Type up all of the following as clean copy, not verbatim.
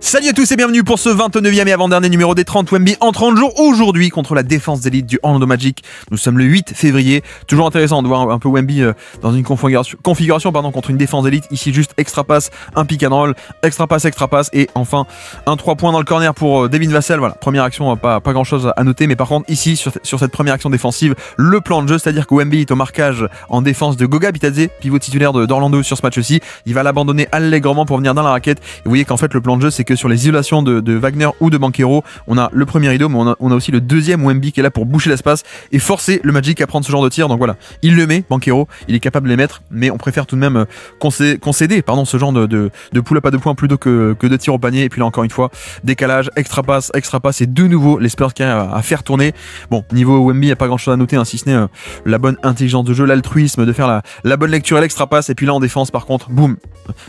Salut à tous et bienvenue pour ce 29e et avant-dernier numéro des 30 Wemby en 30 jours. Aujourd'hui contre la défense d'élite du Orlando Magic. Nous sommes le 8 février. Toujours intéressant de voir un peu Wemby dans une configuration contre une défense d'élite. Ici juste extra pass, un pick and roll, extra pass et enfin un 3 points dans le corner pour Devin Vassell. Voilà, première action, pas grand chose à noter. Mais par contre ici sur cette première action défensive, le plan de jeu, c'est-à-dire que Wemby est au marquage en défense de Goga Bitadze, pivot titulaire d'Orlando sur ce match-ci. Il va l'abandonner allègrement pour venir dans la raquette. Et vous voyez qu'en fait le plan de jeu, c'est que sur les isolations de Wagner ou de Banchero, on a le premier rideau, mais on a aussi le deuxième Wemby qui est là pour boucher l'espace et forcer le Magic à prendre ce genre de tir. Donc voilà, il le met, Banchero, il est capable de les mettre, mais on préfère tout de même concéder ce genre de pull-up à 2 points plutôt que de tir au panier. Et puis là encore une fois, décalage, extra pass et de nouveau les Spurs qui arrivent à faire tourner. Bon, niveau Wemby, il n'y a pas grand chose à noter, hein, si ce n'est la bonne intelligence de jeu, l'altruisme de faire la bonne lecture et l'extra pass. Et puis là en défense par contre, boum,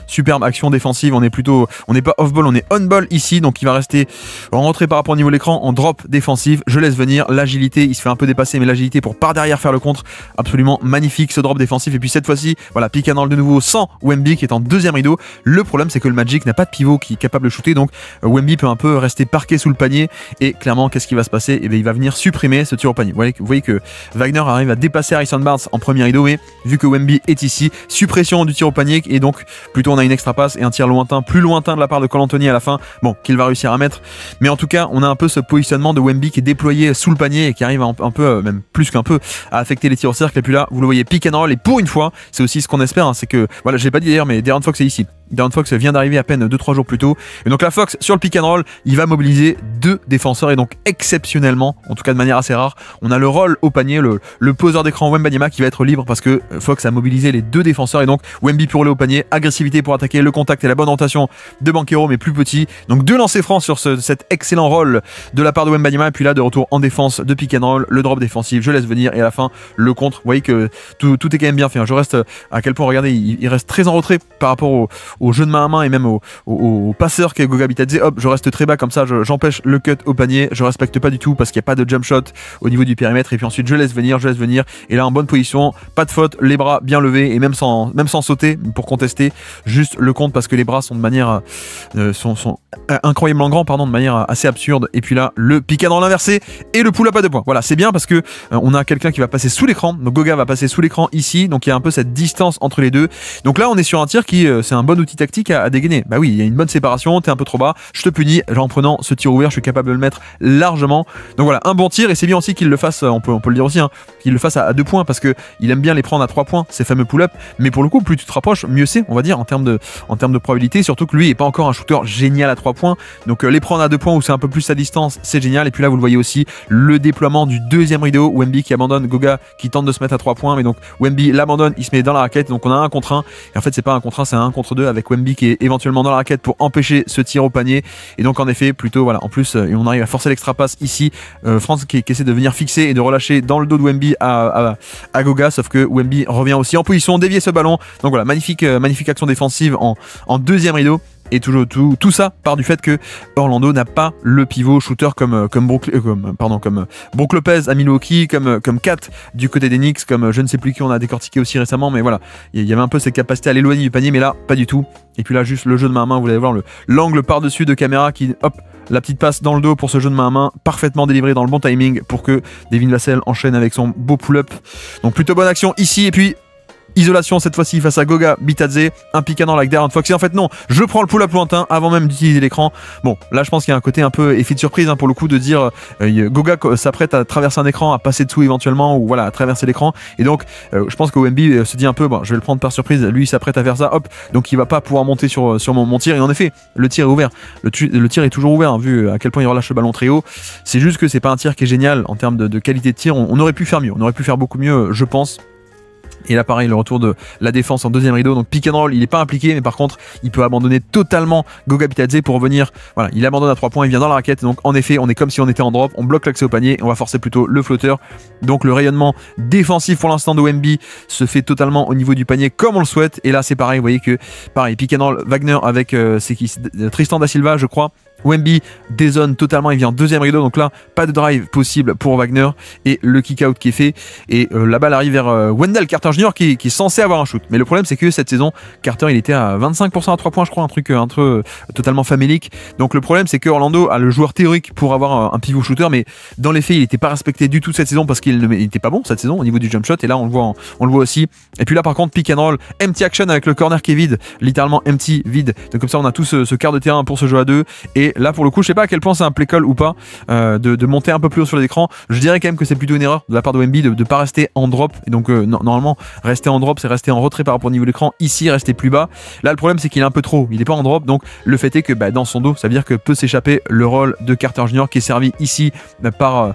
superbe action défensive, on n'est pas off-ball, on est on-ball ici, donc il va rester en retrait par rapport au niveau de l'écran, en drop défensif. Je laisse venir l'agilité, il se fait un peu dépasser, mais l'agilité pour par derrière faire le contre, absolument magnifique ce drop défensif. Et puis cette fois-ci, voilà, pick and roll de nouveau sans Wemby qui est en deuxième rideau. Le problème c'est que le Magic n'a pas de pivot qui est capable de shooter, donc Wemby peut un peu rester parqué sous le panier. Et clairement, qu'est-ce qui va se passer? Et bien, il va venir supprimer ce tir au panier. Vous voyez que Wagner arrive à dépasser Harrison Barnes en premier rideau, mais vu que Wemby est ici, suppression du tir au panier, et donc plutôt on a une extra passe et un tir lointain, plus lointain de la part de Cole Anthony à la fin, bon, qu'il va réussir à mettre. Mais en tout cas, on a un peu ce positionnement de Wemby qui est déployé sous le panier et qui arrive un peu, même plus qu'un peu, à affecter les tirs au cercle. Et puis là, vous le voyez, pick and roll, et pour une fois, c'est aussi ce qu'on espère, hein, c'est que, voilà, je l'ai pas dit d'ailleurs, mais De'Aaron Fox est ici. De'Aaron Fox vient d'arriver à peine 2-3 jours plus tôt. Et donc la Fox, sur le pick and roll, il va mobiliser 2 défenseurs. Et donc exceptionnellement, en tout cas de manière assez rare, on a le roll au panier, le poseur d'écran Wembanyama qui va être libre parce que Fox a mobilisé les 2 défenseurs. Et donc Wemby pour rouler au panier, agressivité pour attaquer, le contact et la bonne rotation de Banchero mais plus petit. Donc 2 lancers francs sur cet excellent roll de la part de Wembanyama. Et puis là de retour en défense de pick and roll, le drop défensif, je laisse venir et à la fin le contre. Vous voyez que tout est quand même bien fait, hein. Je reste à quel point, regardez, il reste très en retrait par rapport au jeu de main à main et même au passeur qu'est Goga Bitadze. Hop, je reste très bas comme ça, j'empêche le cut au panier, je respecte pas du tout parce qu'il n'y a pas de jump shot au niveau du périmètre. Et puis ensuite je laisse venir et là en bonne position, pas de faute, les bras bien levés et même sans sauter pour contester, juste le compte parce que les bras sont de manière sont incroyablement grands, pardon, de manière assez absurde. Et puis là le pick and roll inversé et le pull up à 2 points. Voilà, c'est bien parce que on a quelqu'un qui va passer sous l'écran, donc Goga va passer sous l'écran ici, donc il y a un peu cette distance entre les deux. Donc là on est sur un tir qui c'est un bon outil tactique à dégainer. Bah oui, il y a une bonne séparation, t'es un peu trop bas, je te punis, en prenant ce tir ouvert, je suis capable de le mettre largement. Donc voilà, un bon tir, et c'est bien aussi qu'il le fasse, on peut le dire aussi, hein, qu'il le fasse à 2 points parce que il aime bien les prendre à 3 points, ces fameux pull-up. Mais pour le coup, plus tu te rapproches, mieux c'est, on va dire, en termes de probabilité, surtout que lui est pas encore un shooter génial à 3 points. Donc les prendre à 2 points où c'est un peu plus à distance, c'est génial. Et puis là, vous le voyez aussi, le déploiement du deuxième rideau, Wemby qui abandonne, Goga qui tente de se mettre à 3 points, mais donc Wemby l'abandonne, il se met dans la raquette, donc on a un contre 1. Et en fait, c'est pas un contre 1, c'est un contre 2 avec Wemby qui est éventuellement dans la raquette pour empêcher ce tir au panier. Et donc en effet plutôt, voilà, en plus on arrive à forcer l'extra passe ici, France qui essaie de venir fixer et de relâcher dans le dos de Wemby à Goga, sauf que Wemby revient aussi en position, dévier ce ballon. Donc voilà, magnifique action défensive en deuxième rideau. Et tout ça part du fait que Orlando n'a pas le pivot shooter comme Brook Lopez à Milwaukee, comme Kat du côté des Knicks, comme je ne sais plus qui on a décortiqué aussi récemment, mais voilà, il y avait un peu cette capacité à l'éloigner du panier, mais là pas du tout. Et puis là juste le jeu de main à main, vous allez voir l'angle par-dessus de caméra qui, hop, la petite passe dans le dos pour ce jeu de main à main, parfaitement délivré dans le bon timing pour que Devin Vassell enchaîne avec son beau pull-up. Donc plutôt bonne action ici, et puis isolation cette fois-ci face à Goga Bitadze, un pick and roll avec De'Aaron Fox. Et en fait non, je prends le pull-up lointain avant même d'utiliser l'écran. Bon, là je pense qu'il y a un côté un peu effet de surprise, hein, pour le coup, de dire Goga s'apprête à traverser un écran, à passer dessous éventuellement, ou voilà, à traverser l'écran. Et donc je pense que Wemby se dit un peu, bon, je vais le prendre par surprise, lui il s'apprête à faire ça, hop, donc il va pas pouvoir monter sur mon tir. Et en effet, le tir est ouvert, le tir est toujours ouvert, hein, vu à quel point il relâche le ballon très haut. C'est juste que c'est pas un tir qui est génial en termes de qualité de tir. On aurait pu faire mieux, on aurait pu faire beaucoup mieux, je pense. Et là pareil, le retour de la défense en deuxième rideau, donc pick and roll, il n'est pas impliqué, mais par contre il peut abandonner totalement Goga Bitadze pour revenir. Voilà, il abandonne à 3 points, il vient dans la raquette. Donc en effet, on est comme si on était en drop, on bloque l'accès au panier, on va forcer plutôt le flotteur. Donc le rayonnement défensif pour l'instant de Wemby se fait totalement au niveau du panier comme on le souhaite. Et là c'est pareil, vous voyez que pareil, pick and roll Wagner avec c'est qui, Tristan Da Silva je crois. Wemby dézone totalement, il vient en deuxième rideau, donc là pas de drive possible pour Wagner et le kick out qui est fait et la balle arrive vers Wendell Carter Jr. qui est censé avoir un shoot, mais le problème c'est que cette saison Carter il était à 25% à 3 points je crois, un truc totalement famélique, donc le problème c'est que Orlando a le joueur théorique pour avoir un pivot shooter, mais dans les faits il n'était pas respecté du tout cette saison parce qu'il n'était pas bon cette saison au niveau du jump shot, et là on le voit aussi, et puis là par contre pick and roll, empty action avec le corner qui est vide, littéralement empty, vide, donc comme ça on a tout ce quart de terrain pour ce jeu à deux, et là pour le coup je sais pas à quel point c'est un play call ou pas de monter un peu plus haut sur l'écran. Je dirais quand même que c'est plutôt une erreur de la part de Wemby de pas rester en drop, et donc normalement rester en drop c'est rester en retrait par rapport au niveau de l'écran, ici rester plus bas. Là le problème c'est qu'il est un peu trop, il est pas en drop, donc le fait est que dans son dos ça veut dire que peut s'échapper le rôle de Carter Jr. qui est servi ici par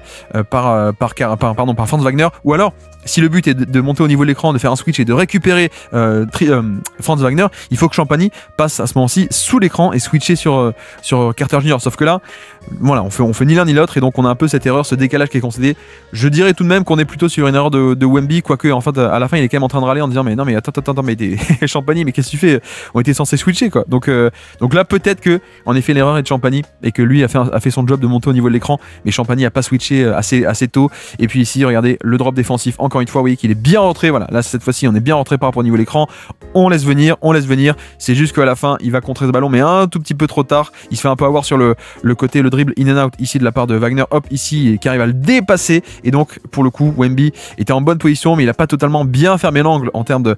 Franz Wagner, ou alors si le but est de monter au niveau de l'écran, de faire un switch et de récupérer Franz Wagner, il faut que Champagny passe à ce moment-ci sous l'écran et switcher sur Carter Jr. Sauf que là, voilà, on fait ni l'un ni l'autre, et donc on a un peu cette erreur, ce décalage qui est concédé. Je dirais tout de même qu'on est plutôt sur une erreur de Wemby, quoique en fait à la fin il est quand même en train de râler en disant mais non mais attends mais Champagny, mais qu'est-ce que tu fais, on était censé switcher quoi. Donc là peut-être que en effet l'erreur est de Champagny et que lui a fait son job de monter au niveau de l'écran, mais Champagny a pas switché assez tôt. Et puis ici regardez le drop défensif, encore une fois vous voyez qu'il est bien rentré, voilà, là cette fois-ci on est bien rentré par rapport au niveau de l'écran, on laisse venir, c'est juste qu'à la fin il va contrer ce ballon mais un tout petit peu trop tard, il se fait un peu avoir sur le côté, le dribble in and out ici de la part de Wagner, hop ici, qui arrive à le dépasser, et donc pour le coup Wemby était en bonne position mais il a pas totalement bien fermé l'angle en termes de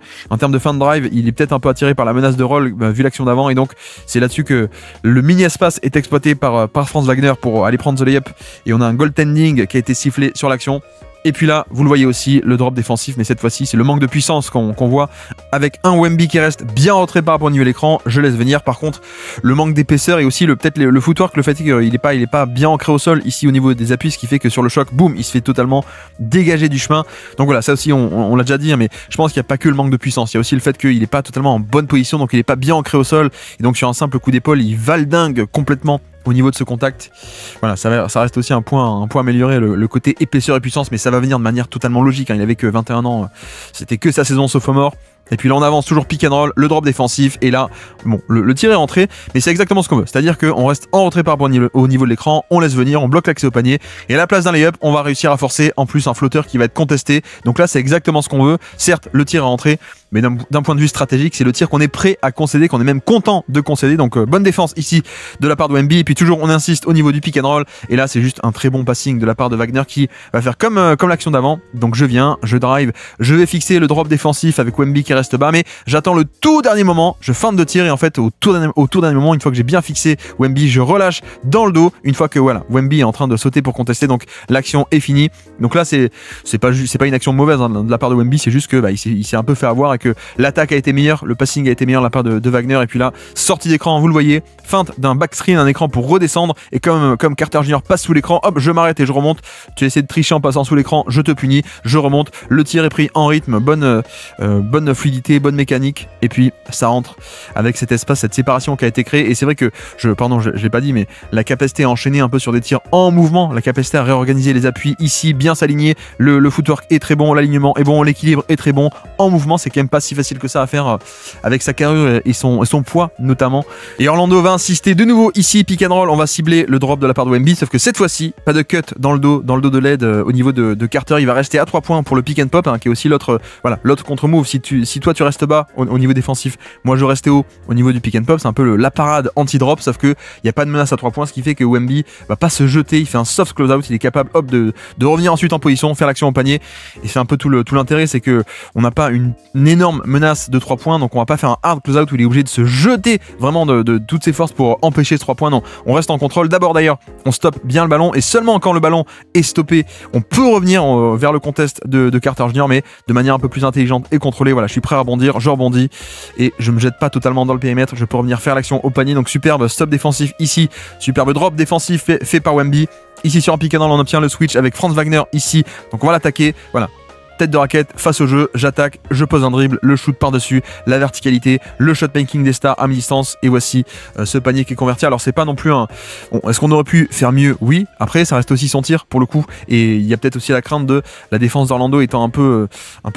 fin de drive, il est peut-être un peu attiré par la menace de roll vu l'action d'avant, et donc c'est là-dessus que le mini espace est exploité par Franz Wagner pour aller prendre the layup, et on a un goaltending qui a été sifflé sur l'action. Et puis là, vous le voyez aussi, le drop défensif, mais cette fois-ci, c'est le manque de puissance qu'on voit avec un Wemby qui reste bien rentré par rapport au niveau de l'écran. Je laisse venir. Par contre, le manque d'épaisseur et aussi peut-être le footwork, le fait qu'il est pas bien ancré au sol ici au niveau des appuis, ce qui fait que sur le choc, boum, il se fait totalement dégager du chemin. Donc voilà, ça aussi, on l'a déjà dit, mais je pense qu'il n'y a pas que le manque de puissance. Il y a aussi le fait qu'il n'est pas totalement en bonne position, donc il n'est pas bien ancré au sol. Et donc sur un simple coup d'épaule, il valdingue complètement au niveau de ce contact. Voilà, ça reste aussi un point amélioré, le côté épaisseur et puissance, mais ça va venir de manière totalement logique, hein. Il avait que 21 ans, c'était que sa saison sophomore. Et puis là on avance toujours pick and roll, le drop défensif, et là bon, le tir est rentré, mais c'est exactement ce qu'on veut, c'est à dire qu'on reste en retrait par rapport au niveau de l'écran, on laisse venir, on bloque l'accès au panier, et à la place d'un layup on va réussir à forcer en plus un flotteur qui va être contesté. Donc là c'est exactement ce qu'on veut. Certes le tir est rentré, mais d'un point de vue stratégique c'est le tir qu'on est prêt à concéder, qu'on est même content de concéder. Donc bonne défense ici de la part de Wemby, et puis toujours on insiste au niveau du pick and roll, et là c'est juste un très bon passing de la part de Wagner qui va faire comme l'action d'avant. Donc je viens, je drive, je vais fixer le drop défensif avec Wemby qui reste bas, mais j'attends le tout dernier moment, je feinte de tir, et en fait au tout dernier moment, une fois que j'ai bien fixé Wemby, je relâche dans le dos, une fois que voilà, Wemby est en train de sauter pour contester, donc l'action est finie. Donc là c'est pas une action mauvaise, hein, de la part de Wemby, c'est juste que il s'est un peu fait avoir, et que l'attaque a été meilleure, le passing a été meilleur de la part de Wagner. Et puis là, sortie d'écran, vous le voyez, feinte d'un backscreen, un écran pour redescendre, et comme Carter Jr. passe sous l'écran, hop, je m'arrête et je remonte. Tu essaies de tricher en passant sous l'écran, je te punis, je remonte, le tir est pris en rythme, bonne fluidité, bonne mécanique, et puis ça rentre avec cet espace, cette séparation qui a été créée. Et c'est vrai que je l'ai pas dit, mais la capacité à enchaîner un peu sur des tirs en mouvement, la capacité à réorganiser les appuis ici, bien s'aligner, le footwork est très bon, l'alignement est bon, l'équilibre est très bon en mouvement, c'est quand même pas si facile que ça à faire avec sa carrure et son poids notamment. Et Orlando va insister de nouveau ici, pick and roll, on va cibler le drop de la part de Wemby, sauf que cette fois-ci pas de cut dans le dos de l'aide au niveau de Carter. Il va rester à 3 points pour le pick and pop, hein, qui est aussi l'autre contre-move. Si toi tu restes bas au niveau défensif, moi je reste haut au niveau du pick and pop, c'est un peu la parade anti-drop, sauf que il n'y a pas de menace à 3 points, ce qui fait que Wemby va pas se jeter, il fait un soft close-out, il est capable de revenir ensuite en position, faire l'action au panier. Et c'est un peu tout l'intérêt, c'est que on n'a pas une énorme menace de 3 points, donc on va pas faire un hard close-out où il est obligé de se jeter vraiment de toutes ses forces pour empêcher ce 3 points. Non, on reste en contrôle. D'abord d'ailleurs, on stoppe bien le ballon, et seulement quand le ballon est stoppé, on peut revenir vers le contest de Carter Jr., mais de manière un peu plus intelligente et contrôlée. Voilà, je suis prêt à rebondir, je rebondis, et je me jette pas totalement dans le périmètre, je peux revenir faire l'action au panier. Donc superbe stop défensif ici, superbe drop défensif fait par Wemby. Ici sur un pick and roll, on obtient le switch avec Franz Wagner ici, donc on va l'attaquer. Voilà, tête de raquette, face au jeu, j'attaque, je pose un dribble, le shoot par-dessus, la verticalité, le shot making des stars à mi-distance, et voici ce panier qui est converti. Alors c'est pas non plus un... Bon, est-ce qu'on aurait pu faire mieux? Oui, après ça reste aussi son tir pour le coup, et il y a peut-être aussi la crainte de la défense d'Orlando étant un peu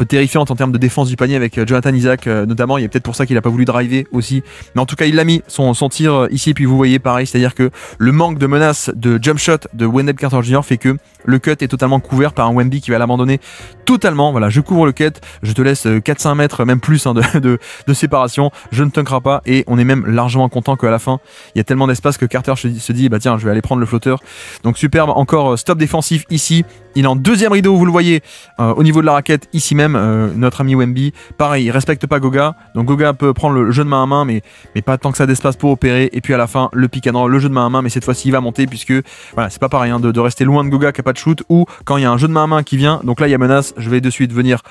terrifiante en termes de défense du panier avec Jonathan Isaac notamment. Il y a peut-être pour ça qu'il a pas voulu driver aussi, mais en tout cas il l'a mis son tir ici, et puis vous voyez pareil, c'est-à-dire que le manque de menace de jump shot de Wendell Carter Jr. fait que le cut est totalement couvert par un Wemby qui va l'abandonner totalement. Voilà, je couvre le cut, je te laisse 4-5 mètres, même plus de séparation, je ne t'unkera pas, et on est même largement content qu'à la fin il y a tellement d'espace que Carter se dit bah tiens, je vais aller prendre le flotteur. Donc superbe, encore stop défensif ici. Il est en deuxième rideau, vous le voyez, au niveau de la raquette, ici même, notre ami Wemby. Pareil, il respecte pas Goga, donc Goga peut prendre le jeu de main à main, mais pas tant que ça d'espace pour opérer. Et puis à la fin, le pick and roll, le jeu de main à main, mais cette fois-ci il va monter, puisque voilà, c'est pas pareil hein, de rester loin de Goga qui a pas de shoot, ou quand il y a un jeu de main à main qui vient, donc là il y a menace, je vais de suite venir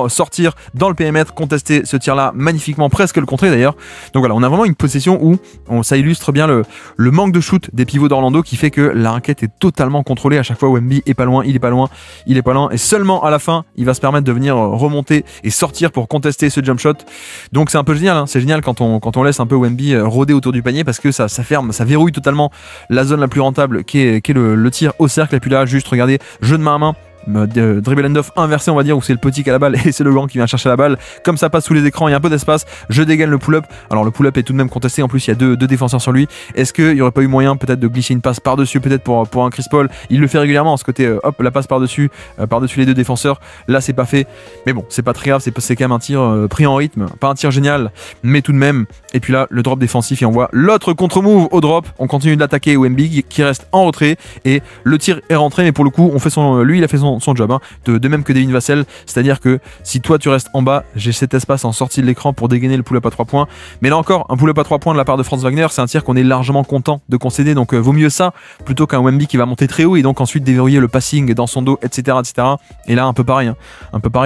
sortir dans le périmètre, contester ce tir-là magnifiquement, presque le contrer d'ailleurs. Donc voilà, on a vraiment une possession où ça illustre bien le manque de shoot des pivots d'Orlando, qui fait que la raquette est totalement contrôlée. À chaque fois, Wemby est pas loin, il est pas loin, il est pas loin, et seulement à la fin il va se permettre de venir remonter et sortir pour contester ce jump shot. Donc c'est un peu génial hein. C'est génial quand on laisse un peu Wemby rôder autour du panier, parce que ça ferme, ça verrouille totalement la zone la plus rentable qui est le tir au cercle. Et puis là juste regardez, jeu de main à main, dribble end-off inversé on va dire, où c'est le petit qui a la balle et c'est le grand qui vient chercher la balle. Comme ça passe sous les écrans, il y a un peu d'espace, je dégaine le pull-up. Alors le pull-up est tout de même contesté, en plus il y a deux défenseurs sur lui. Est-ce qu'il n'y aurait pas eu moyen peut-être de glisser une passe par-dessus, peut-être pour un Chris Paul? Il le fait régulièrement, ce côté hop, la passe par-dessus les deux défenseurs. Là c'est pas fait, mais bon c'est pas très grave, c'est quand même un tir pris en rythme, pas un tir génial, mais tout de même. Et puis là le drop défensif, et on voit l'autre contre-move au drop. On continue de l'attaquer, Wemby qui reste en retrait, et le tir est rentré, mais pour le coup lui il a fait son job hein. De même que Devin Vassell, c'est-à-dire que si toi tu restes en bas, j'ai cet espace en sortie de l'écran pour dégainer le pull-up à 3 points. Mais là encore, un pull-up à 3 points de la part de Franz Wagner, c'est un tir qu'on est largement content de concéder, donc vaut mieux ça plutôt qu'un Wemby qui va monter très haut et donc ensuite déverrouiller le passing dans son dos, etc. Et là un peu pareil,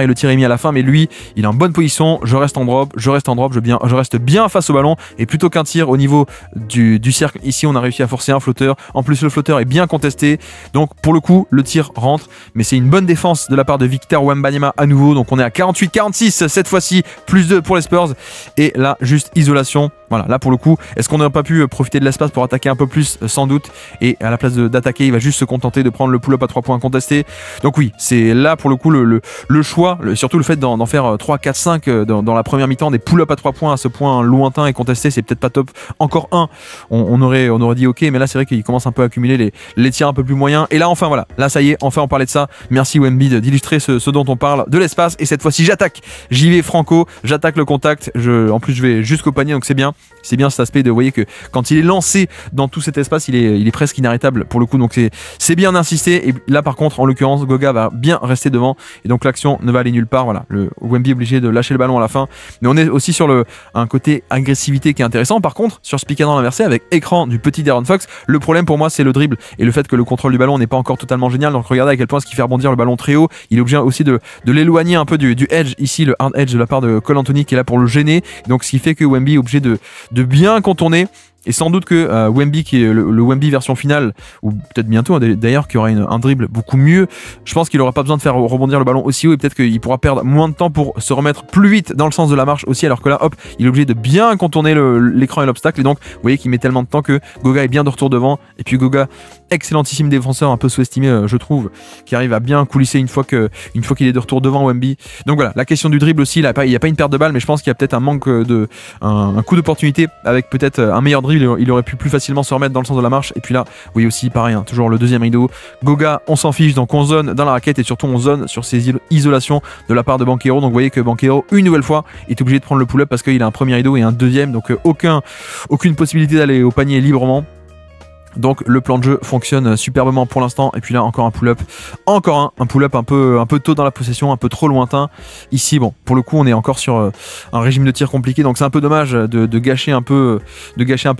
le tir est mis à la fin, mais lui il est en bonne position, je reste en drop, je reste bien face au ballon, et plutôt qu'un tir au niveau du cercle, ici on a réussi à forcer un flotteur. En plus le flotteur est bien contesté, donc pour le coup le tir rentre, mais c'est une bonne défense de la part de Victor Wembanyama à nouveau. Donc on est à 48-46 cette fois-ci, plus 2 pour les Spurs, et là juste isolation. Voilà, là pour le coup, est-ce qu'on n'aurait pas pu profiter de l'espace pour attaquer un peu plus? Sans doute, et à la place d'attaquer, il va juste se contenter de prendre le pull-up à 3 points contesté. Donc oui, c'est là pour le coup le choix, surtout le fait d'en faire 3, 4, 5 dans la première mi-temps, des pull-up à 3 points à ce point lointain et contesté, c'est peut-être pas top. Encore un, on aurait dit ok, mais là c'est vrai qu'il commence un peu à accumuler les tirs un peu plus moyens. Et là enfin voilà, là ça y est, enfin on parlait de ça. Merci Wemby d'illustrer ce dont on parle, de l'espace, et cette fois-ci j'attaque, j'y vais franco, j'attaque le contact, en plus je vais jusqu'au panier, donc c'est bien cet aspect de, vous voyez que quand il est lancé dans tout cet espace, il est presque inarrêtable pour le coup, donc c'est bien d'insister. Et là par contre en l'occurrence Goga va bien rester devant, et donc l'action ne va aller nulle part. Voilà, le Wemby est obligé de lâcher le ballon à la fin, mais on est aussi sur un côté agressivité qui est intéressant. Par contre sur ce pick and roll inversé avec écran du petit De'Aaron Fox, le problème pour moi c'est le dribble et le fait que le contrôle du ballon n'est pas encore totalement génial. Donc regardez à quel point ce qui fait rebondir le ballon très haut, il est obligé aussi de l'éloigner un peu du edge, ici le hard edge de la part de Cole Anthony qui est là pour le gêner, donc ce qui fait que Wemby est obligé de bien contourner. Et sans doute que Wemby, qui est le Wemby version finale, ou peut-être bientôt d'ailleurs, qui aura un dribble beaucoup mieux, je pense qu'il n'aura pas besoin de faire rebondir le ballon aussi haut, et peut-être qu'il pourra perdre moins de temps pour se remettre plus vite dans le sens de la marche aussi, alors que là hop, il est obligé de bien contourner l'écran et l'obstacle, et donc vous voyez qu'il met tellement de temps que Goga est bien de retour devant. Et puis Goga, excellentissime défenseur, un peu sous-estimé je trouve, qui arrive à bien coulisser une fois qu'il est de retour devant Wemby. Donc voilà, la question du dribble aussi, il n'y a pas une perte de balle, mais je pense qu'il y a peut-être un manque un coup d'opportunité, avec peut-être un meilleur dribble, il aurait pu plus facilement se remettre dans le sens de la marche. Et puis là, oui aussi pareil, toujours le deuxième rideau, Goga on s'en fiche, donc on zone dans la raquette, et surtout on zone sur ces isolations de la part de Banchero. Donc vous voyez que Banchero une nouvelle fois est obligé de prendre le pull-up parce qu'il a un premier rideau et un deuxième, donc aucune possibilité d'aller au panier librement. Donc le plan de jeu fonctionne superbement pour l'instant. Et puis là encore un pull-up, un pull-up un peu tôt dans la possession, un peu trop lointain. Ici bon, pour le coup on est encore sur un régime de tir compliqué, donc c'est un peu dommage de gâcher un peu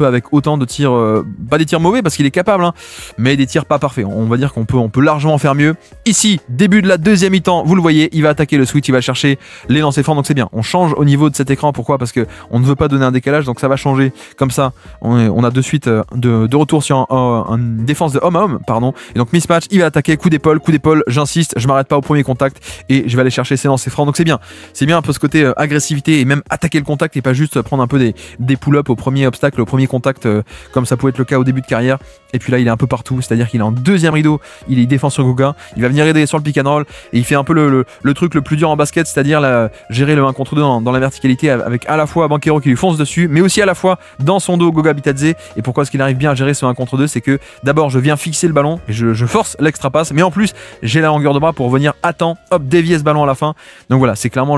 avec autant de tirs, pas des tirs mauvais parce qu'il est capable, mais des tirs pas parfaits. On va dire qu'on peut largement faire mieux. Ici début de la deuxième mi-temps, vous le voyez, il va attaquer le switch, il va chercher les lancers francs, donc c'est bien. On change au niveau de cet écran, pourquoi? Parce que on ne veut pas donner un décalage, donc ça va changer comme ça. On a de suite de retour sur une défense de homme à homme, pardon. Et donc mismatch, il va attaquer, coup d'épaule, j'insiste, je m'arrête pas au premier contact et je vais aller chercher ses lancers francs. Donc c'est bien un peu ce côté agressivité et même attaquer le contact et pas juste prendre un peu des pull-ups au premier obstacle, au premier contact, comme ça pouvait être le cas au début de carrière. Et puis là, il est un peu partout, c'est-à-dire qu'il est en deuxième rideau, il défend sur Goga, il va venir aider sur le pick and roll et il fait un peu le truc le plus dur en basket, c'est-à-dire gérer le 1 contre 2 dans la verticalité avec à la fois Banchero qui lui fonce dessus, mais aussi à la fois dans son dos Goga Bitadze. Et pourquoi est-ce qu'il arrive bien à gérer ce 1 contre 2? C'est que d'abord, je viens fixer le ballon et je force l'extra passe, mais en plus, j'ai la longueur de bras pour venir dévier ce ballon à la fin. Donc voilà, c'est clairement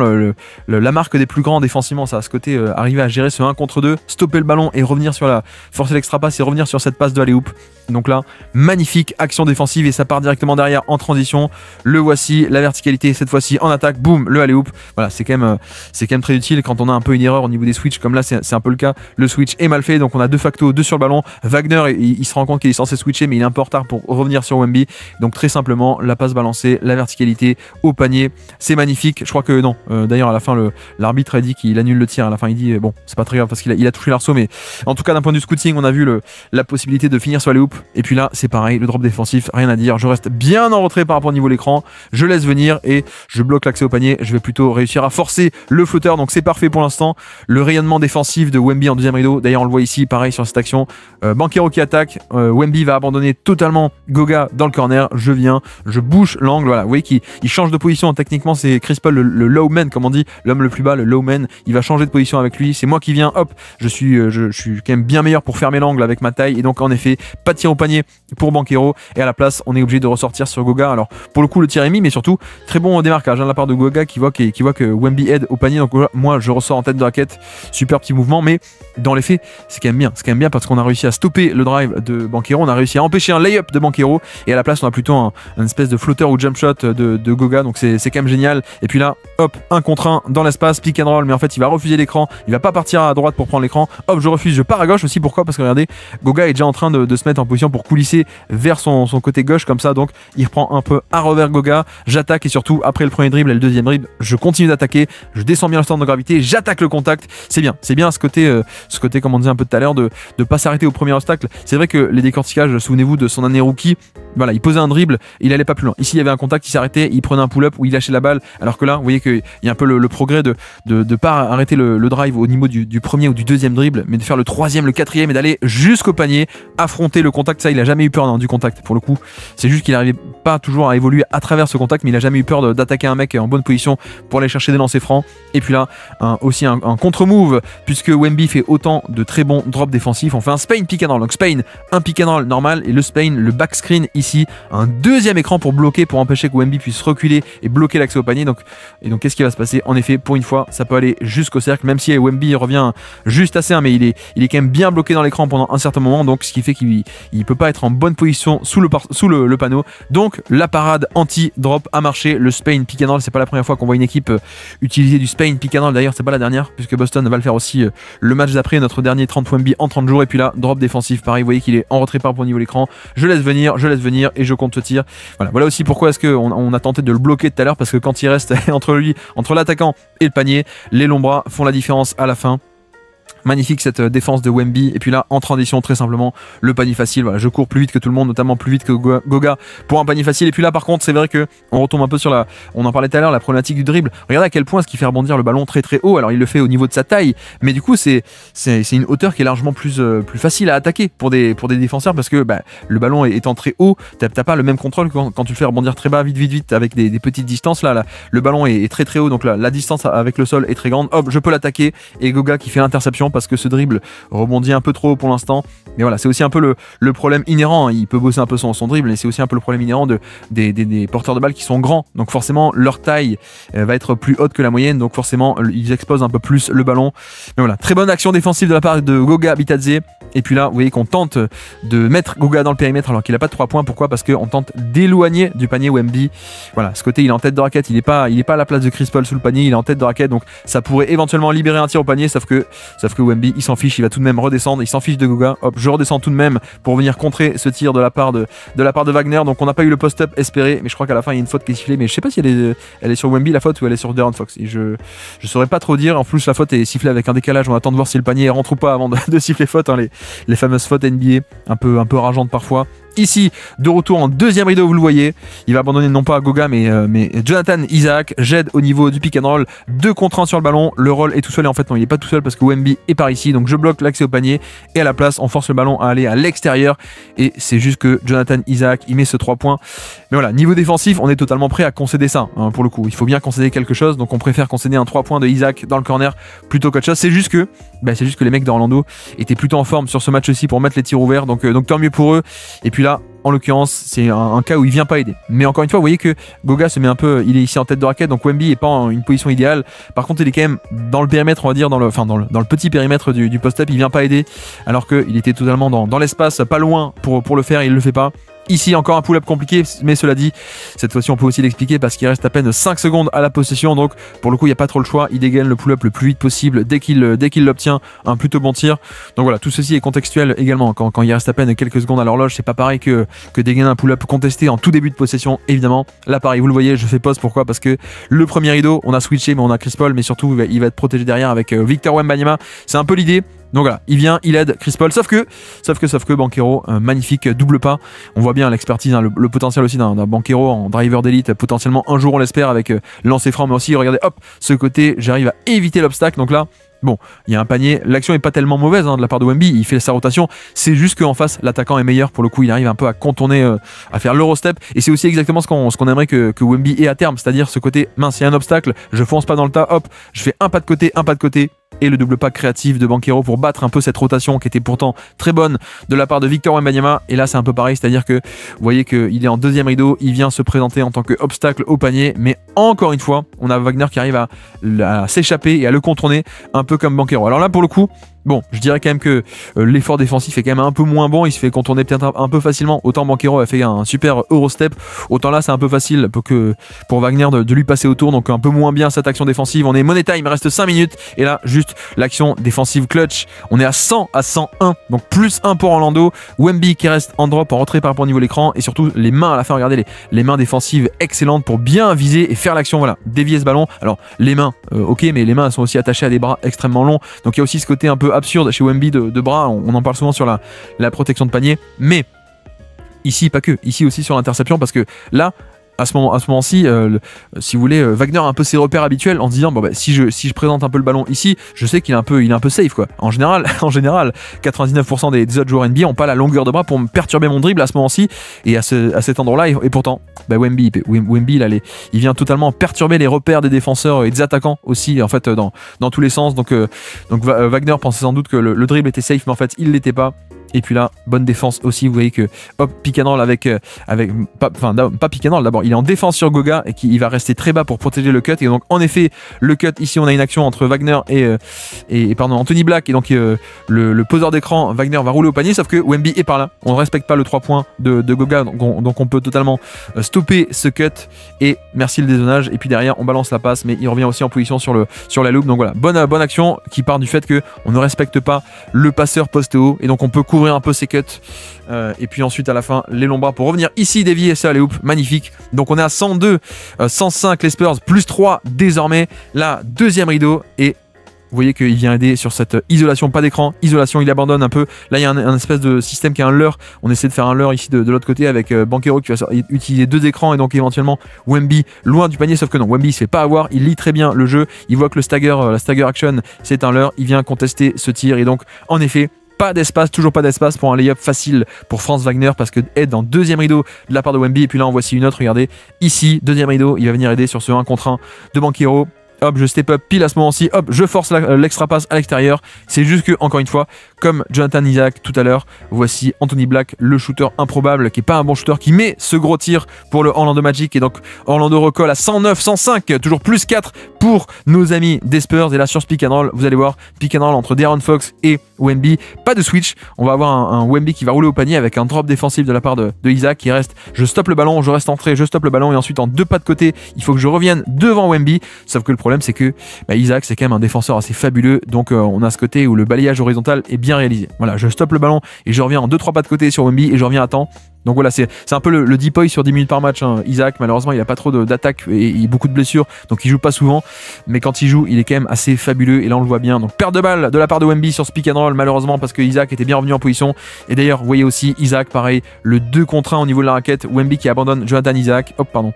la marque des plus grands défensivement, ça, à ce côté, arriver à gérer ce 1 contre 2, stopper le ballon et revenir sur forcer l'extra passe et revenir sur cette passe de alley-oop. Donc là, magnifique action défensive et ça part directement derrière en transition. Le voici, la verticalité cette fois-ci en attaque, boum, le alley-oop. Voilà, c'est quand même très utile quand on a un peu une erreur au niveau des switches, comme là c'est un peu le cas. Le switch est mal fait, donc on a de facto 2 sur le ballon. Wagner, il se rend compte qu'il est censé switcher, mais il est un peu en retard pour revenir sur Wemby. Donc très simplement, la passe balancée, la verticalité au panier, c'est magnifique. Je crois que non, d'ailleurs à la fin l'arbitre a dit qu'il annule le tir. À la fin il dit bon, c'est pas très grave parce qu'il a touché l'arceau, mais en tout cas d'un point de vue scouting, on a vu la possibilité de finir sur alley-oop. Et puis là, c'est pareil, le drop défensif, rien à dire. Je reste bien en retrait par rapport au niveau de l'écran. Je laisse venir et je bloque l'accès au panier. Je vais plutôt réussir à forcer le flotteur. Donc c'est parfait pour l'instant. Le rayonnement défensif de Wemby en deuxième rideau. D'ailleurs, on le voit ici, pareil sur cette action. Banchero qui attaque. Wemby va abandonner totalement Goga dans le corner. Je viens, je bouche l'angle. Voilà, vous voyez qu'il change de position. Techniquement, c'est Chris Paul, le low man, comme on dit, l'homme le plus bas, le low man. Il va changer de position avec lui. C'est moi qui viens. Hop, je suis quand même bien meilleur pour fermer l'angle avec ma taille. Et donc, en effet, pas de tir au panier pour Banchero et à la place on est obligé de ressortir sur Goga. Alors pour le coup le tir est mis, mais surtout très bon démarquage de la part de Goga qui voit que Wemby aide au panier. Donc moi je ressors en tête de raquette, super petit mouvement, mais dans les faits c'est quand même bien parce qu'on a réussi à stopper le drive de Banchero, on a réussi à empêcher un lay-up de Banchero et à la place on a plutôt un espèce de flotteur ou jump shot de Goga. Donc c'est quand même génial. Et puis là hop, 1 contre 1 dans l'espace, pick and roll, mais en fait il va refuser l'écran, il va pas partir à droite pour prendre l'écran. Hop, je refuse, je pars à gauche aussi. Pourquoi? Parce que regardez, Goga est déjà en train de se mettre en position pour coulisser vers son côté gauche comme ça. Donc il reprend un peu à revers Goga. J'attaque et surtout après le premier dribble et le deuxième dribble, je continue d'attaquer. Je descends bien le centre de gravité, j'attaque le contact. C'est bien ce côté comme on disait un peu tout à l'heure de pas s'arrêter au premier obstacle. C'est vrai que les décorticages, souvenez-vous de son année rookie, voilà, il posait un dribble, il allait pas plus loin. Ici il y avait un contact, il s'arrêtait, il prenait un pull-up ou il lâchait la balle. Alors que là, vous voyez qu'il y a un peu le progrès de pas arrêter le drive au niveau du premier ou du deuxième dribble, mais de faire le troisième, le quatrième et d'aller jusqu'au panier, affronter le contact. Ça, il a jamais eu peur du contact pour le coup. C'est juste qu'il n'arrivait pas toujours à évoluer à travers ce contact, mais il a jamais eu peur d'attaquer un mec en bonne position pour aller chercher des lancers francs. Et puis là, aussi un contre-move, puisque Wemby fait autant de très bons drops défensifs. On fait un Spain pick and roll. Donc Spain, un pick and roll normal et le Spain, le back screen ici, un deuxième écran pour bloquer, pour empêcher que Wemby puisse reculer et bloquer l'accès au panier. Donc qu'est-ce qui va se passer? En effet, pour une fois, ça peut aller jusqu'au cercle, même si Wemby revient juste assez, mais il est quand même bien bloqué dans l'écran pendant un certain moment. Donc ce qui fait qu'il peut pas être en bonne position sous le panneau. Donc la parade anti-drop a marché. Le Spain pick and roll, c'est pas la première fois qu'on voit une équipe utiliser du Spain pick and roll. D'ailleurs, c'est pas la dernière, puisque Boston va le faire aussi le match d'après, notre dernier 30 Wemby en 30 jours. Et puis là, drop défensif, pareil, vous voyez qu'il est en retrait par rapport au niveau de l'écran. Je laisse venir et je compte ce tir. Voilà aussi pourquoi est-ce qu'on a tenté de le bloquer tout à l'heure, parce que quand il reste entre l'attaquant et le panier, les longs bras font la différence à la fin. Magnifique cette défense de Wemby. Et puis là, en transition, très simplement, le panier facile. Voilà, je cours plus vite que tout le monde, notamment plus vite que Goga pour un panier facile. Et puis là, par contre, c'est vrai que on retombe un peu sur on en parlait tout à l'heure, la problématique du dribble. Regardez à quel point ce qui fait rebondir le ballon très très haut. Alors il le fait au niveau de sa taille, mais du coup c'est une hauteur qui est largement plus facile à attaquer pour des défenseurs, parce que le ballon étant très haut, t'as pas le même contrôle quand tu le fais rebondir très bas, vite avec des petites distances. Là, le ballon est très très haut, donc la distance avec le sol est très grande. Hop, je peux l'attaquer, et Goga qui fait l'interception parce que ce dribble rebondit un peu trop haut pour l'instant. Mais voilà, c'est aussi un peu le problème inhérent. Il peut bosser un peu son dribble, et c'est aussi un peu le problème inhérent des porteurs de balles qui sont grands. Donc forcément, leur taille va être plus haute que la moyenne. Donc forcément, ils exposent un peu plus le ballon. Mais voilà, très bonne action défensive de la part de Goga Bitadze. Et puis là, vous voyez qu'on tente de mettre Goga dans le périmètre alors qu'il n'a pas de 3 points. Pourquoi? Parce qu'on tente d'éloigner du panier Wemby. Voilà, ce côté, il est en tête de raquette. Il n'est pas à la place de Chris Paul sous le panier. Il est en tête de raquette. Donc ça pourrait éventuellement libérer un tir au panier. Sauf que sauf que Wemby il s'en fiche, il va tout de même redescendre, il s'en fiche de Goga, hop je redescends tout de même pour venir contrer ce tir de la part de Wagner, donc on n'a pas eu le post-up espéré, mais je crois qu'à la fin il y a une faute qui est sifflée, mais je sais pas si elle est sur Wemby la faute ou elle est sur De'Aaron Fox, et je saurais pas trop dire, en plus la faute est sifflée avec un décalage, on attend de voir si le panier rentre ou pas avant de siffler faute, hein, les fameuses fautes NBA, un peu rageantes parfois. Ici, de retour en deuxième rideau, vous le voyez, il va abandonner non pas Goga mais Jonathan Isaac, j'aide au niveau du pick and roll, 2 contre 1 sur le ballon, le roll est tout seul et en fait non il est pas tout seul parce que Wemby est par ici, donc je bloque l'accès au panier et à la place on force le ballon à aller à l'extérieur et c'est juste que Jonathan Isaac il met ce 3 points. Mais voilà, niveau défensif on est totalement prêt à concéder ça, hein, pour le coup, il faut bien concéder quelque chose, donc on préfère concéder un 3 points de Isaac dans le corner plutôt qu'autre chose, c'est juste que les mecs d'Orlando étaient plutôt en forme sur ce match-ci pour mettre les tirs ouverts, donc tant mieux pour eux, et puis là en l'occurrence, c'est un cas où il vient pas aider. Mais encore une fois, vous voyez que Goga se met un peu, il est ici en tête de raquette, donc Wemby est pas en une position idéale. Par contre, il est quand même dans le périmètre, on va dire, dans le petit périmètre du post-up, il vient pas aider, alors qu'il était totalement dans l'espace, pas loin pour le faire, il le fait pas. Ici encore un pull-up compliqué, mais cela dit, cette fois-ci on peut aussi l'expliquer parce qu'il reste à peine 5 secondes à la possession, donc pour le coup il n'y a pas trop le choix, il dégaine le pull-up le plus vite possible dès qu'il l'obtient, un plutôt bon tir. Donc voilà, tout ceci est contextuel également, quand il reste à peine quelques secondes à l'horloge, c'est pas pareil que dégainer un pull-up contesté en tout début de possession, évidemment. Là pareil, vous le voyez, je fais pause, pourquoi? Parce que le premier rideau, on a switché, mais on a Chris Paul, mais surtout il va être protégé derrière avec Victor Wembanyama, c'est un peu l'idée. Donc voilà, il vient, il aide Chris Paul, sauf que Banchero, magnifique double pas. On voit bien l'expertise, hein, le potentiel aussi d'un Banchero en driver d'élite, potentiellement un jour on l'espère avec lancer franc, mais aussi regardez, hop, ce côté, j'arrive à éviter l'obstacle. Donc là, bon, il y a un panier, l'action est pas tellement mauvaise, hein, de la part de Wemby, il fait sa rotation, c'est juste qu'en face l'attaquant est meilleur, pour le coup il arrive un peu à contourner, à faire l'eurostep, et c'est aussi exactement ce qu'on aimerait que Wemby ait à terme, c'est-à-dire ce côté, mince, il y a un obstacle, je fonce pas dans le tas, hop, je fais un pas de côté, et le double pas créatif de Banchero pour battre un peu cette rotation qui était pourtant très bonne de la part de Victor Wembanyama. Et là c'est un peu pareil, c'est-à-dire que vous voyez qu'il est en deuxième rideau, il vient se présenter en tant qu'obstacle au panier, mais encore une fois on a Wagner qui arrive à s'échapper et à le contourner un peu comme Banchero. Alors là pour le coup, bon, je dirais quand même que l'effort défensif est quand même un peu moins bon, il se fait contourner peut-être un peu facilement. Autant Banchero a fait un super Eurostep, autant là c'est un peu facile pour Wagner de lui passer autour, donc un peu moins bien cette action défensive. On est money time, il reste 5 minutes, et là juste l'action défensive clutch, on est à 100 à 101, donc plus 1 pour Orlando. Wemby qui reste en drop, en retrait par rapport au niveau de l'écran, et surtout les mains à la fin, regardez les mains défensives excellentes pour bien viser et faire l'action, voilà, dévier ce ballon. Alors les mains, ok, mais les mains elles sont aussi attachées à des bras extrêmement longs, donc il y a aussi ce côté un peu absurde chez Wemby de bras, on en parle souvent sur la protection de panier, mais ici pas que, ici aussi sur l'interception, parce que là à ce moment-ci, si vous voulez, Wagner a un peu ses repères habituels en se disant bon, bah, si je présente un peu le ballon ici, je sais qu'il est un peu safe quoi. En général, 99% des autres joueurs NBA n'ont pas la longueur de bras pour me perturber mon dribble à ce moment-ci, et à cet endroit-là, et pourtant bah, Wemby il vient totalement perturber les repères des défenseurs et des attaquants aussi, en fait, dans tous les sens. Donc Wagner pensait sans doute que le dribble était safe, mais en fait il l'était pas. Et puis là, bonne défense aussi, vous voyez que hop, pick and roll pas pick and roll d'abord, il est en défense sur Goga et il va rester très bas pour protéger le cut. Et donc en effet, le cut, ici on a une action entre Wagner et Anthony Black, et donc le poseur d'écran, Wagner va rouler au panier, sauf que Wemby est par là, on ne respecte pas le 3 points de Goga, donc on peut totalement stopper ce cut, et merci le dézonage. Et puis derrière on balance la passe, mais il revient aussi en position sur la loupe. Donc voilà, bonne action qui part du fait que on ne respecte pas le passeur poste haut, et donc on peut couvrir un peu ses cuts, et puis ensuite à la fin les longs bras pour revenir ici dévier ça, les hoops, magnifique. Donc on est à 102 105 les Spurs, plus 3 désormais, là deuxième rideau, et vous voyez qu'il vient aider sur cette isolation, pas d'écran, isolation, il abandonne un peu. Là il y a un espèce de système qui est un leurre, on essaie de faire un leurre ici de l'autre côté avec Banchero qui va utiliser 2 écrans, et donc éventuellement Wemby loin du panier, sauf que non, Wemby se fait pas avoir, il lit très bien le jeu, il voit que la stagger action c'est un leurre, il vient contester ce tir, et donc en effet toujours pas d'espace pour un lay-up facile pour Franz Wagner, parce que aide dans deuxième rideau de la part de Wemby. Et puis là en voici une autre, regardez, ici deuxième rideau, il va venir aider sur ce 1 contre 1 de Banchero. Hop, je step up pile à ce moment-ci, hop, je force l'extra passe à l'extérieur. C'est juste que, encore une fois, comme Jonathan Isaac tout à l'heure. Voici Anthony Black, le shooter improbable, qui est pas un bon shooter, qui met ce gros tir pour le Orlando Magic. Et donc Orlando recolle à 109, 105, toujours plus 4 pour nos amis des Spurs. Et là sur ce pick and roll, vous allez voir, pick and roll entre De'Aaron Fox et Wemby. Pas de switch, on va avoir un Wemby qui va rouler au panier avec un drop défensif de la part de Isaac qui reste, je stoppe le ballon, je reste entré, je stoppe le ballon et ensuite en 2 pas de côté, il faut que je revienne devant Wemby. Sauf que le problème c'est que Isaac c'est quand même un défenseur assez fabuleux, donc on a ce côté où le balayage horizontal est bien réalisé. Voilà, je stoppe le ballon et je reviens en 2-3 pas de côté sur Wemby et je reviens à temps. Donc voilà, c'est un peu le depoy sur 10 minutes par match. Hein. Isaac, malheureusement, il a pas trop d'attaque et il a beaucoup de blessures, donc il joue pas souvent. Mais quand il joue, il est quand même assez fabuleux et là on le voit bien. Donc perte de balle de la part de Wemby sur ce pick and roll, malheureusement, parce que Isaac était bien revenu en position. Et d'ailleurs, vous voyez aussi Isaac, pareil, le 2 contre 1 au niveau de la raquette. Wemby qui abandonne Jonathan Isaac. Hop, pardon.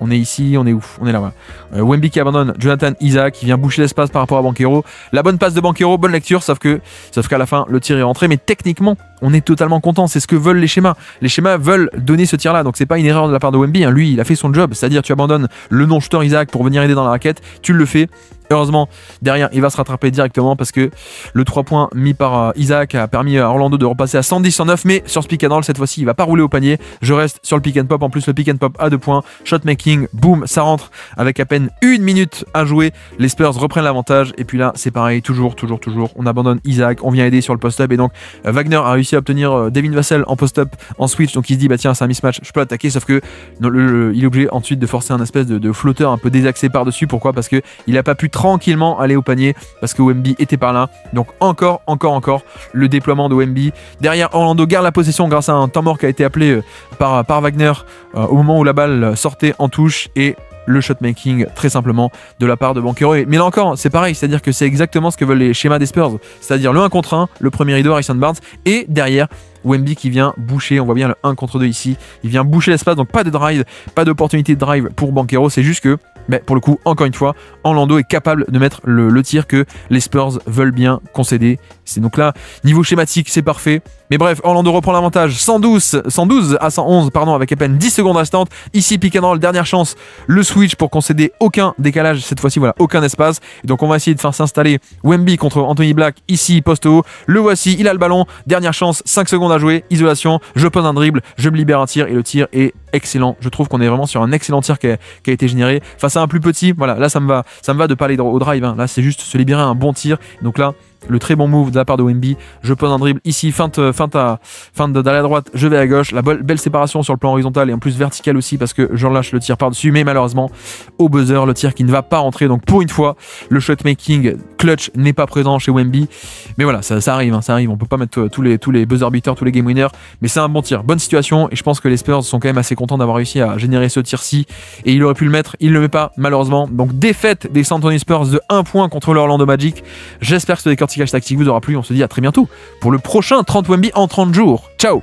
On est ici, on est où? On est là, voilà. Wemby qui abandonne Jonathan Isaac, qui vient boucher l'espace par rapport à Banchero. La bonne passe de Banchero, bonne lecture, sauf qu'à la fin, le tir est rentré. Mais techniquement, on est totalement content. C'est ce que veulent les schémas. Les schémas veulent donner ce tir-là. Donc c'est pas une erreur de la part de Wemby. Hein. Lui, il a fait son job. C'est-à-dire, tu abandonnes le non-shooter Isaac pour venir aider dans la raquette. Tu le fais. Heureusement, derrière, il va se rattraper directement parce que le 3 points mis par Isaac a permis à Orlando de repasser à 110-109. Mais sur ce pick and roll, cette fois-ci, il va pas rouler au panier. Je reste sur le pick and pop. En plus, le pick and pop à 2 points. Shot making, boum, ça rentre avec à peine 1 minute à jouer. Les Spurs reprennent l'avantage. Et puis là, c'est pareil, toujours. On abandonne Isaac, on vient aider sur le post-up. Et donc, Wagner a réussi à obtenir Devin Vassell en post-up, en switch. Donc, il se dit, bah tiens, c'est un mismatch, je peux l'attaquer. Sauf que il est obligé ensuite de forcer un espèce de flotteur un peu désaxé par-dessus. Pourquoi? Parce que il a pas pu tranquillement aller au panier parce que Wemby était par là. Donc encore le déploiement de Wemby. Derrière, Orlando garde la possession grâce à un temps mort qui a été appelé par Wagner au moment où la balle sortait en touche et le shotmaking très simplement de la part de Banchero. Mais là encore, c'est pareil, c'est-à-dire que c'est exactement ce que veulent les schémas des Spurs. C'est-à-dire le 1 contre 1, le premier rideau, Harrison Barnes, et derrière, Wemby qui vient boucher, on voit bien le 1 contre 2 ici, il vient boucher l'espace, donc pas de drive, pas d'opportunité de drive pour Banchero, c'est juste que, pour le coup, encore une fois, Orlando est capable de mettre le tir que les Spurs veulent bien concéder. C'est donc là, niveau schématique, c'est parfait. Mais bref, Orlando reprend l'avantage, 112 à 111, pardon, avec à peine 10 secondes restantes. Ici, pick and roll, dernière chance, le switch pour concéder aucun décalage, cette fois-ci, voilà, aucun espace. Et donc on va essayer de faire s'installer Wemby contre Anthony Black, ici, poste haut. Le voici, il a le ballon, dernière chance, 5 secondes à jouer, isolation, je pose un dribble, je me libère un tir, et le tir est excellent. Je trouve qu'on est vraiment sur un excellent tir qui a été généré. Face à un plus petit, voilà, là ça me va de pas aller au drive, hein. Là c'est juste se libérer un bon tir. Donc là, le très bon move de la part de Wemby, je pose un dribble ici, feinte d'aller à droite, je vais à gauche, la belle séparation sur le plan horizontal et en plus vertical aussi parce que je relâche le tir par-dessus, mais malheureusement au buzzer, le tir qui ne va pas rentrer. Donc pour une fois, le shotmaking clutch n'est pas présent chez Wemby, mais voilà, ça arrive, hein, ça arrive, on peut pas mettre tous les buzzer beaters, tous les game winners, mais c'est un bon tir, bonne situation, et je pense que les Spurs sont quand même assez contents d'avoir réussi à générer ce tir-ci, et il aurait pu le mettre, il ne le met pas malheureusement. Donc défaite des San Antonio Spurs de 1 point contre l'Orlando Magic. J'espère que ce décortiquage tactique vous aura plu, on se dit à très bientôt pour le prochain 30 Wemby en 30 jours. Ciao.